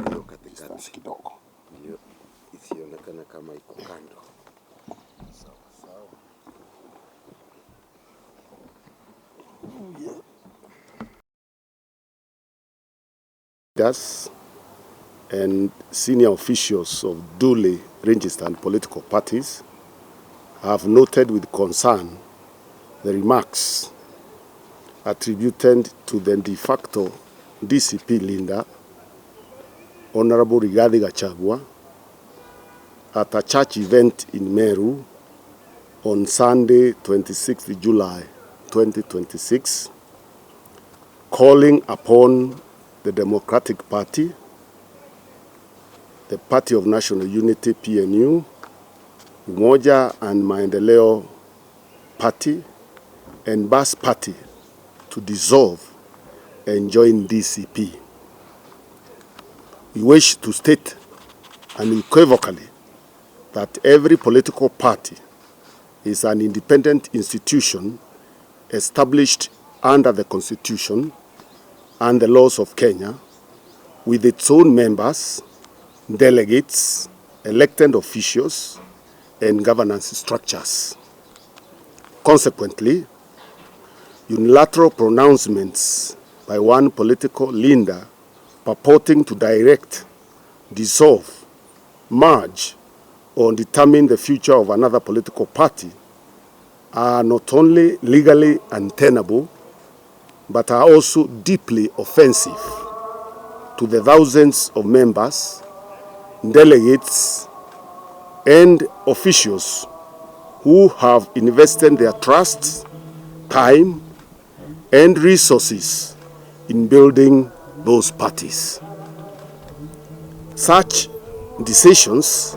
hiyo katikati kidogo, hiyo isionekana kama iko kando. Sawa sawa. Leaders and senior officials of duly registered political parties have noted with concern the remarks attributed to the de facto DCP leader, Honorable Rigathi Gachagua, at a church event in Meru on Sunday, 26th July 2026, calling upon the Democratic Party, the Party of National Unity, PNU, Munya and Maendeleo Party, and Bas Party to dissolve and join DCP. We wish to state unequivocally that every political party is an independent institution established under the Constitution and the laws of Kenya, with its own members, delegates, elected officials, and governance structures. Consequently, unilateral pronouncements by one political leader purporting to direct, dissolve, merge, or determine the future of another political party are not only legally untenable, but are also deeply offensive to the thousands of members, delegates, and officials who have invested their trust, time, and resources in building those parties. Such decisions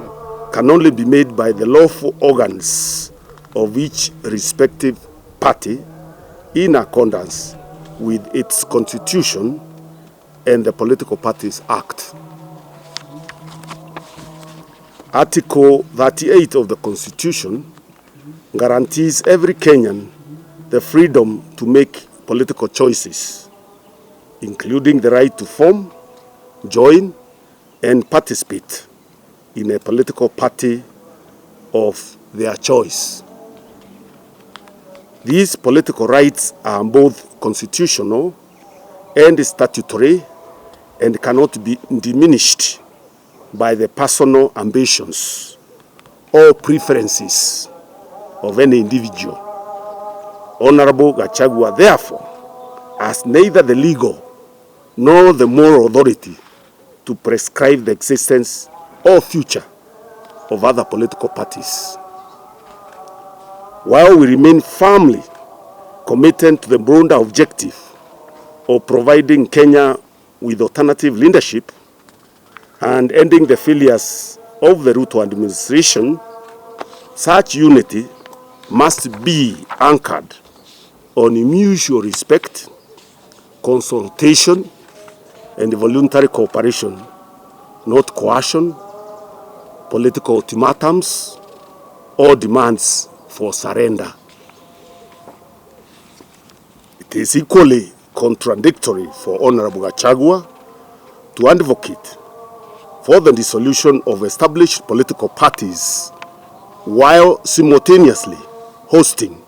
can only be made by the lawful organs of each respective party in accordance with its constitution and the Political Parties Act. Article 38 of the Constitution guarantees every Kenyan the freedom to make political choices, including the right to form, join, and participate in a political party of their choice. These political rights are both constitutional and statutory and cannot be diminished by the personal ambitions or preferences of any individual. Honorable Gachagua, therefore, has neither the legal nor the moral authority to prescribe the existence or future of other political parties. While we remain firmly committed to the broader objective of providing Kenya with alternative leadership and ending the failures of the Ruto administration, such unity must be anchored on mutual respect, consultation, and voluntary cooperation, not coercion, political ultimatums, or demands for surrender. It is equally contradictory for Honorable Gachagua to advocate for the dissolution of established political parties while simultaneously hosting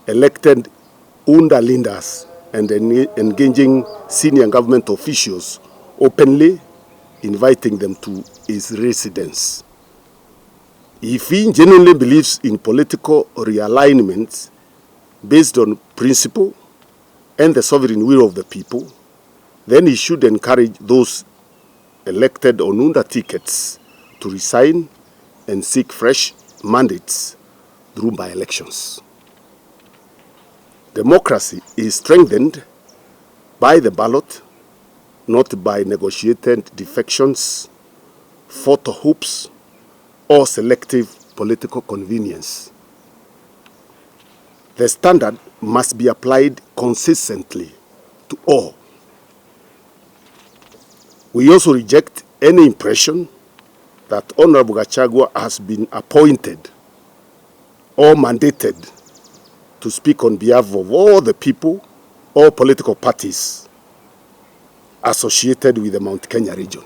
elected UNDA leaders and engaging senior government officials openly, inviting them to his residence. If he genuinely believes in political realignment based on principle and the sovereign will of the people, then he should encourage those elected on UNDA tickets to resign and seek fresh mandates through by-elections. Democracy is strengthened by the ballot, not by negotiated defections, photo hoops, or selective political convenience. The standard must be applied consistently to all. We also reject any impression that Honorable Gachagua has been appointed or mandated to speak on behalf of all the people or political parties associated with the Mount Kenya region.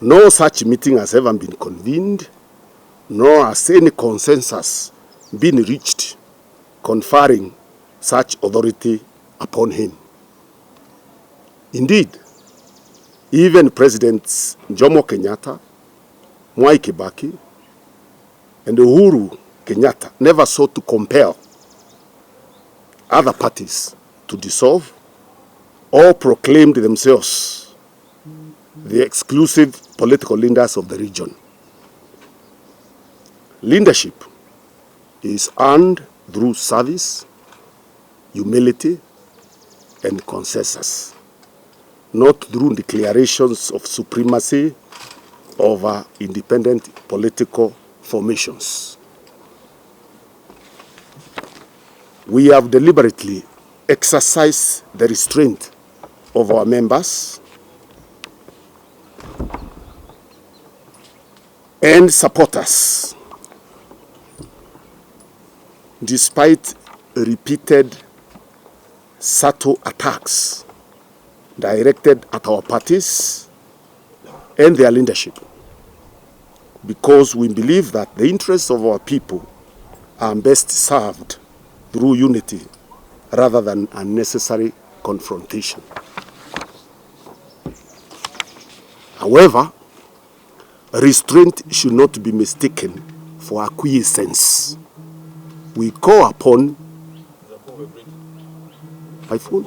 No such meeting has ever been convened, nor has any consensus been reached conferring such authority upon him. Indeed, even Presidents Jomo Kenyatta, Mwai Kibaki, and Uhuru Kenyatta never sought to compel other parties to dissolve or proclaimed themselves the exclusive political leaders of the region. Leadership is earned through service, humility, and consensus, not through declarations of supremacy over independent political formations. We have deliberately exercised the restraint of our members and supporters, despite repeated subtle attacks directed at our parties and their leadership, because we believe that the interests of our people are best served through unity rather than unnecessary confrontation. However, restraint should not be mistaken for acquiescence. We call upon my phone.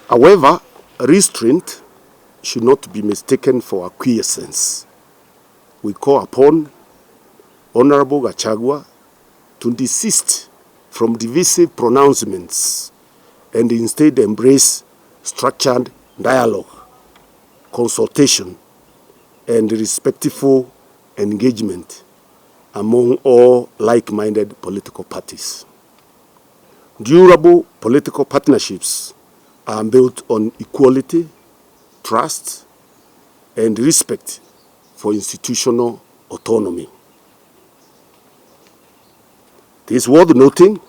However, restraint should not be mistaken for acquiescence. We call upon Honorable Gachagua to desist from divisive pronouncements and instead embrace structured dialogue, consultation, and respectful engagement among all like-minded political parties. Durable political partnerships are built on equality, trust, and respect for institutional autonomy. It is worth noting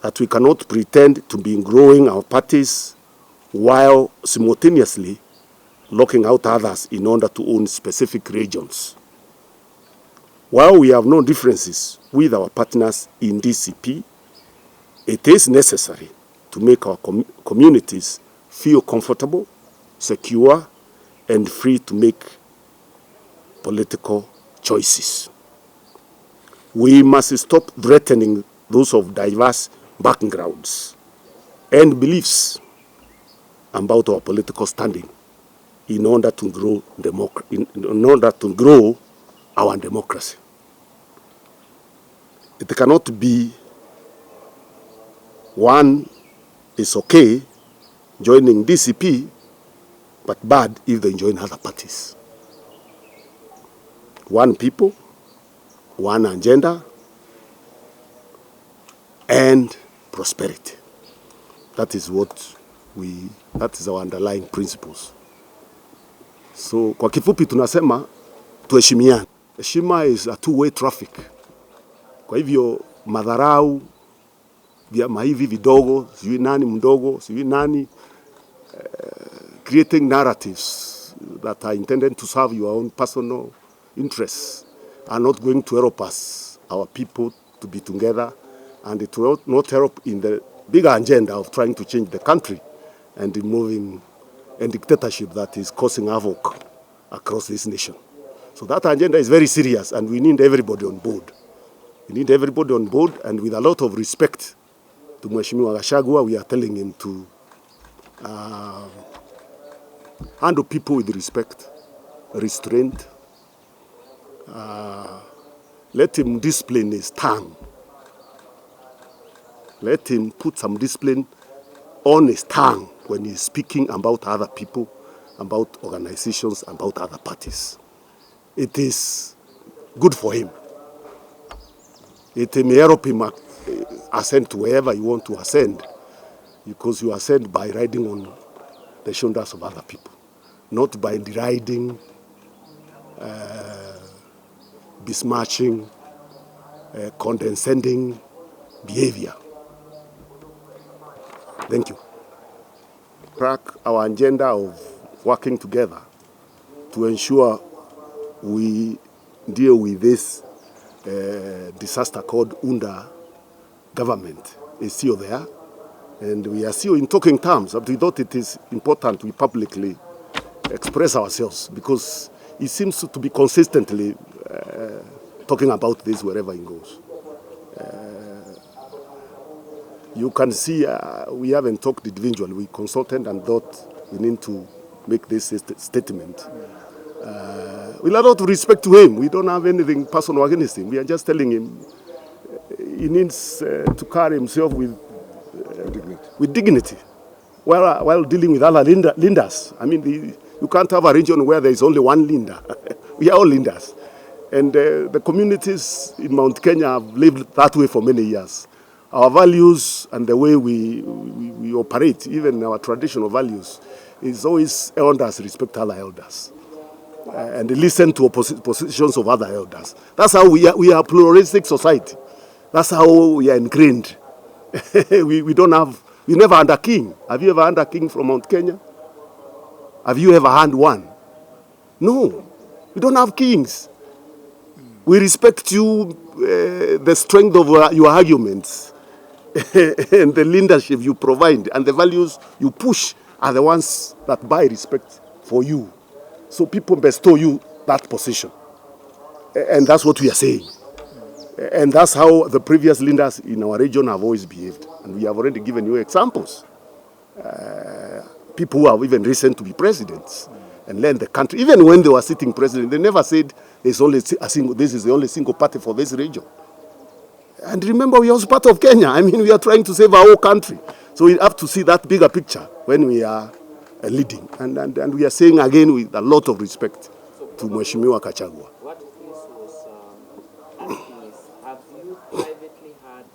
that we cannot pretend to be growing our parties while simultaneously locking out others in order to own specific regions. While we have no differences with our partners in DCP, it is necessary to make our communities feel comfortable, secure, and free to make political choices. We must stop threatening those of diverse backgrounds and beliefs about our political standing in order to grow our democracy. It cannot be one is okay joining DCP, but bad if they join other parties. One people, one agenda, and prosperity. That is our underlying principles. So kwa kifupi tunasema tuheshimiane. Heshima is a two-way traffic. Kwa hivyo madharau, vyama hivi vidogo, sijui nani mdogo, sijui nani, creating narratives that are intended to serve your own personal interests are not going to help us, our people, to be together, and it will not help in the bigger agenda of trying to change the country and removing a dictatorship that is causing havoc across this nation. So that agenda is very serious, and we need everybody on board. We need everybody on board, and with a lot of respect to Mheshimiwa Gachagua, we are telling him to handle people with respect, restraint. Let him discipline his tongue. Let him put some discipline on his tongue when he's speaking about other people, about organizations, about other parties. It is good for him. It may help him ascend to wherever you want to ascend, because you ascend by riding on the shoulders of other people, not by deriding, besmirching, condescending behavior. Thank you. Track our agenda of working together to ensure we deal with this disaster called under government is still there. And we are still in talking terms, but we thought it is important we publicly express ourselves because it seems to be consistently talking about this wherever it goes. You can see we haven't talked individually. We consulted and thought we need to make this statement. With a lot of respect to him, we don't have anything personal against him. We are just telling him he needs to carry himself with dignity while dealing with other leaders. I mean, you can't have a region where there is only one leader. We are all leaders. And the communities in Mount Kenya have lived that way for many years. Our values and the way we operate, even our traditional values, is always elders respect other elders. And listen to positions of other elders. That's how we are a pluralistic society. That's how we are ingrained. we never had a king. Have you ever had a king from Mount Kenya? Have you ever had one? No. We don't have kings. We respect you, the strength of your arguments, and the leadership you provide, and the values you push are the ones that buy respect for you. So people bestow you that position. And that's what we are saying. And that's how the previous leaders in our region have always behaved. And we have already given you examples. People who have even risen to be presidents and led the country. Even when they were sitting president, they never said this is the only single party for this region. And remember, we are also part of Kenya. I mean, we are trying to save our whole country. So we have to see that bigger picture when we are leading. And we are saying again with a lot of respect to Mheshimiwa Gachagua. What Chris was asking is, have you privately had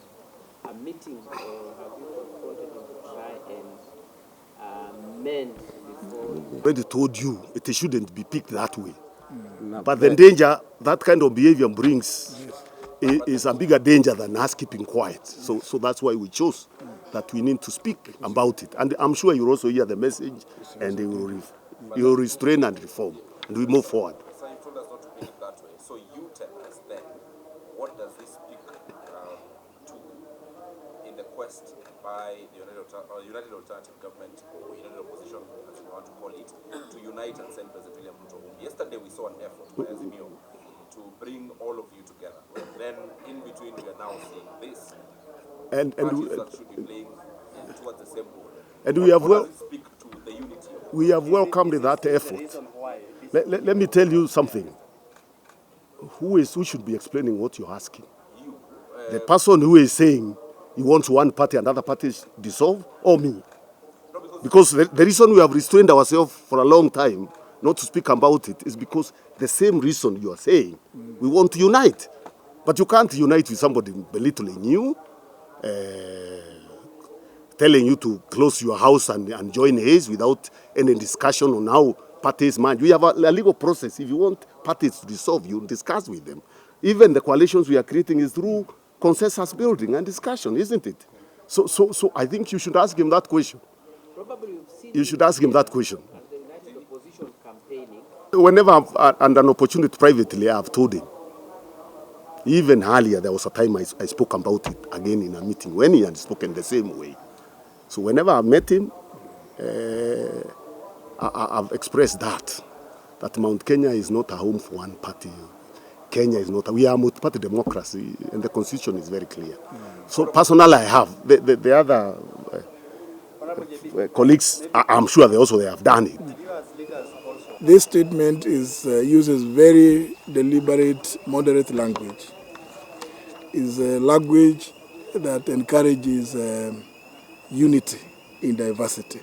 a meeting or have you confronted him to try and mend before? I already told you it shouldn't be picked that way. But the danger that kind of behavior brings is a bigger danger than us keeping quiet. So that's why we chose that we need to speak about it. And I'm sure you'll also hear the message and you will restrain and reform. And we move forward. So you told us not to put it that way. So you tell us then, what does this speak to in the quest by the United Alternative Government or United Opposition, as you want to call it, to unite and send President William Ruto? Yesterday we saw an effort by Azimio to bring all of you together. Then in between we are now seeing this. And that should be playing towards the same goal. And we have welcomed that effort. Let me tell you something. Who should be explaining what you're asking? The person who is saying he wants one party and other parties dissolve, or me? Because the reason we have restrained ourselves for a long time not to speak about it is because the same reason you are saying. We want to unite. But you can't unite with somebody belittling you, telling you to close your house and join his without any discussion on how parties manage. We have a legal process. If you want parties to dissolve, you discuss with them. Even the coalitions we are creating is through consensus building and discussion, isn't it? So I think you should ask him that question. Probably you've seen You should ask him that question. the United Opposition campaigning. Whenever I've had an opportunity privately, I've told him. Even earlier, there was a time I spoke about it again in a meeting when he had spoken the same way. So whenever I met him, I've expressed that Mount Kenya is not a home for one party. Kenya is not. We are a multi-party democracy, and the constitution is very clear. So personally, I have. The other colleagues, I'm sure they have done it. This statement uses very deliberate, moderate language. It's a language that encourages unity in diversity,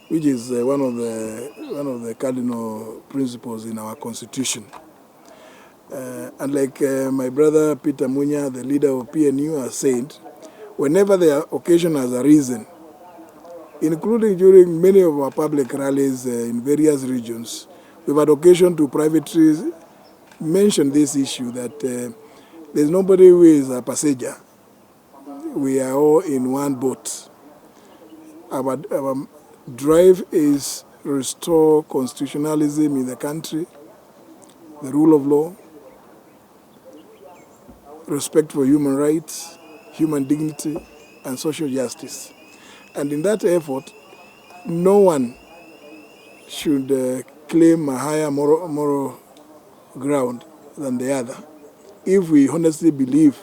which is one of the cardinal principles in our constitution. And like my brother Peter Munya, the leader of PNU, has said, whenever the occasion has arisen, including during many of our public rallies in various regions, we've had occasion to privately mention this issue that There's nobody who is a passenger. We are all in one boat. Our drive is restore constitutionalism in the country, the rule of law, respect for human rights, human dignity, and social justice. And in that effort, no one should claim a higher moral ground than the other if we honestly believe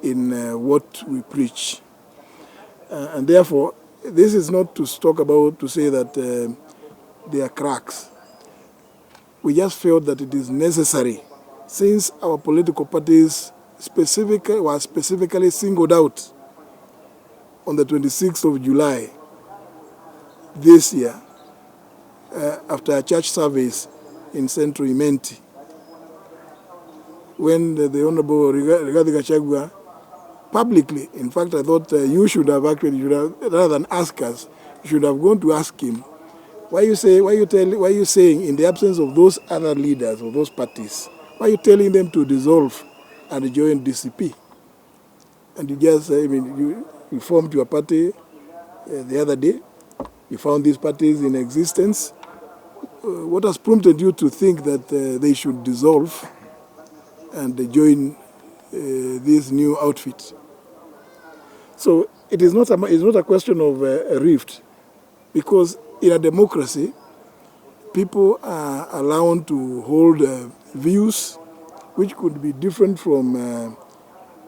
in what we preach. And therefore, this is not to talk about, to say that there are cracks. We just felt that it is necessary, since our political parties were specifically singled out on the 26th of July this year, after a church service in Central Imenti, when the Honorable Rigathi Gachagua publicly, in fact, I thought you should have actually, rather than ask us, you should have gone to ask him, why are you saying, in the absence of those other leaders of those parties, why are you telling them to dissolve and join DCP? And you just, you formed your party the other day. You found these parties in existence. What has prompted you to think that they should dissolve and join this new outfit? So it is not a question of a rift, because in a democracy, people are allowed to hold views which could be different from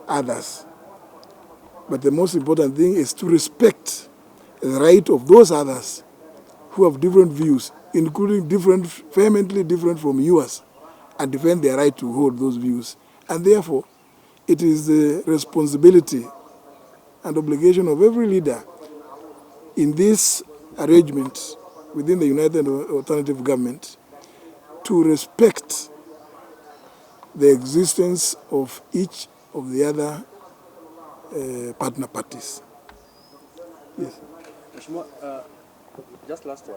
others. But the most important thing is to respect the right of those others who have different views, including vehemently different from yours, and defend their right to hold those views. And therefore, it is the responsibility and obligation of every leader in this arrangement within the United Alternative Government to respect the existence of each of the other partner parties. Yes. Mheshimiwa, just last one.